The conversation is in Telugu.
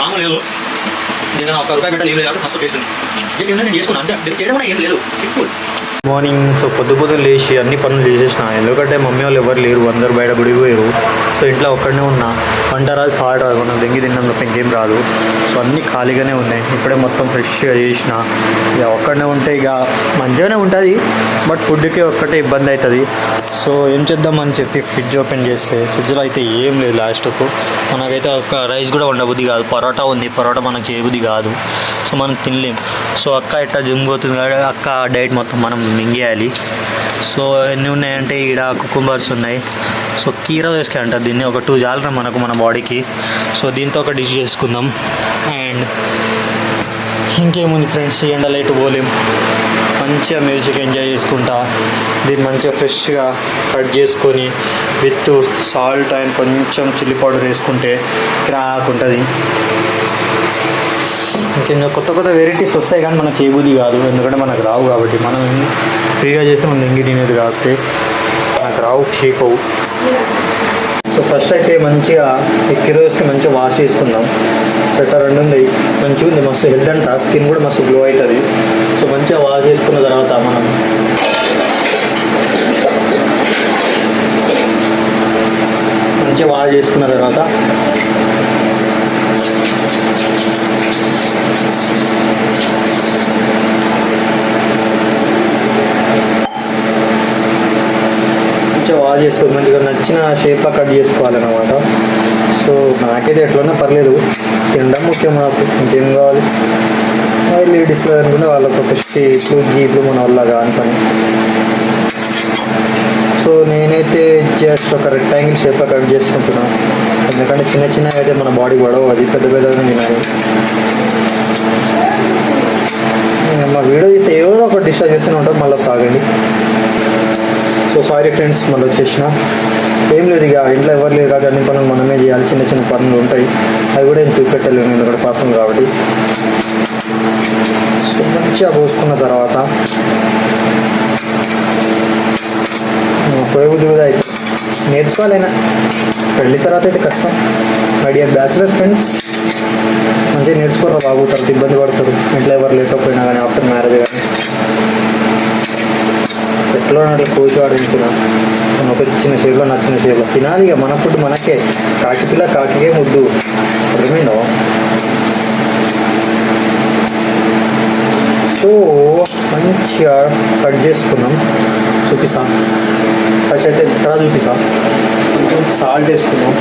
మామూలు లేదు. నేను ఒక రూపాయి పెట్టాలి ఏం లేదు మస్తు టేస్ట్ ఉంది. నేను చేసుకున్నాను అంటే చేయడం కూడా ఏం లేదు, సింపుల్. మార్నింగ్ సో పొద్దు లేచి అన్ని పనులు చేసేసిన, ఎందుకంటే మమ్మీ వాళ్ళు ఎవరు లేరు, అందరు బయట గుడికి పోయారు. సో ఇంట్లో ఒక్కడనే ఉన్నా, వంట రాదు పాడు రాదు, మనం దెంగి తిన్నాం తప్ప ఇంకేం రాదు. సో అన్నీ ఖాళీగానే ఉన్నాయి. ఇప్పుడే మొత్తం ఫ్రెష్గా చేసిన. ఇక ఒక్కడనే ఉంటే ఇక మంచిగానే ఉంటుంది, బట్ ఫుడ్కి ఒక్కటే ఇబ్బంది అవుతుంది. సో ఏం చేద్దామని చెప్పి ఫ్రిడ్జ్ ఓపెన్ చేస్తే ఫ్రిడ్జ్లో అయితే ఏం లేదు. లాస్ట్కు మనకైతే ఒక రైస్ కూడా ఉండబుద్ధి కాదు. పరోటా ఉంది, పరోటా మనకు చేయబుద్ధి కాదు, సో మనం తినలేం. సో అక్క ఇట్లా జిమ్ పోతుంది కాబట్టి అక్క డైట్ మొత్తం మనం మింగేయాలి. సో ఎన్ని ఉన్నాయంటే ఇక్కడ కుకుంబర్స్ ఉన్నాయి. సో కీరా వేసుకే అంటారు దీన్ని, ఒక 2 చాలరా మనకు మన బాడీకి. సో దీంతో ఒక డిష్ చేసుకుందాం. అండ్ ఇంకేముంది ఫ్రెండ్స్, ఎండలో ఎటు పోలేం, మంచిగా మ్యూజిక్ ఎంజాయ్ చేసుకుంటా దీన్ని మంచిగా ఫ్రెష్గా కట్ చేసుకొని విత్ సాల్ట్ అండ్ కొంచెం చిల్లీ పౌడర్ వేసుకుంటే క్రాక్ ఉంటుంది. ఇంకా కొత్త వెరైటీస్ వస్తాయి కానీ మనకు చేయబుద్ధి కాదు, ఎందుకంటే మనకు రావు కాబట్టి. మనం ఫ్రీగా చేస్తే మనం ఎంగి తినేది కాబట్టి మనకు రావు, కేకవు. సో ఫస్ట్ అయితే మంచిగా కిరోస్కి మంచిగా వాష్ చేసుకుందాం. స్వెటర్ 2 ఉంది, మంచిగా ఉంది, మస్తు హెల్త్ అంట, స్కిన్ కూడా మస్తు గ్లో అవుతుంది. సో మంచిగా వాష్ చేసుకున్న తర్వాత మనం మంచిగా వాష్ చేసుకున్న తర్వాత వాష్ చేసుకోవాలి. మంచిగా నచ్చిన షేప్లో కట్ చేసుకోవాలన్నమాట. సో నాకైతే ఎట్లన్నా పర్లేదు, తినడం ముఖ్యం నాకు, ఇంకేం కావాలి. లేడీస్లో అనుకుంటే వాళ్ళకు ఒక షేప్లు గీపులు మన వల్ల అనుకొని. సో నేనైతే జస్ట్ ఒక రెక్టాంగిల్ షేప్లో కట్ చేసుకుంటున్నాను, ఎందుకంటే చిన్న అయితే మన బాడీ పడవు, అది పెద్దగా తినాలి. మా వీడియో తీసి ఏదో ఒక డిస్టర్బ్ చేస్తూనే ఉంటాం, మళ్ళీ సాగండి. సో సారీ ఫ్రెండ్స్, మళ్ళీ వచ్చేసిన. ఏం లేదు, ఇక ఇంట్లో ఎవరు లేరు కాబట్టి అన్ని పనులు మనమే చేయాలి. చిన్న పనులు ఉంటాయి, అవి కూడా ఏం చూపెట్టలేము ఎందుకంటే పర్సనల్ కాబట్టి. సో మంచిగా పోసుకున్న తర్వాత పోయబుద్ధి కూడా అయితే నేర్చుకోవాలైనా, పెళ్ళి తర్వాత అయితే కష్టం. మై డియర్ బ్యాచులర్ ఫ్రెండ్స్, మంచిగా నేర్చుకోరా బాబు, తర్వాత ఇబ్బంది పడతారు ఇంట్లో ఎవరు లేకపోయినా కానీ, ఆఫ్టర్ మ్యారేజ్ కానీ. ఎట్లా అట్లా కూర్చోవాడు తింటున్నా, ఒక చిన్న షేప్లో నచ్చిన షేప్లో తినాలి. ఇక మన ఫుడ్ మనకే, కాకి పిల్ల కాకికే ముద్దు, అర్థమైందో. సో మంచిగా కట్ చేసుకున్నాం. చూపిస్తా, ఫస్ట్ అయితే ఇక్కడ చూపిస్తా. కొంచెం సాల్ట్ వేసుకున్నాం.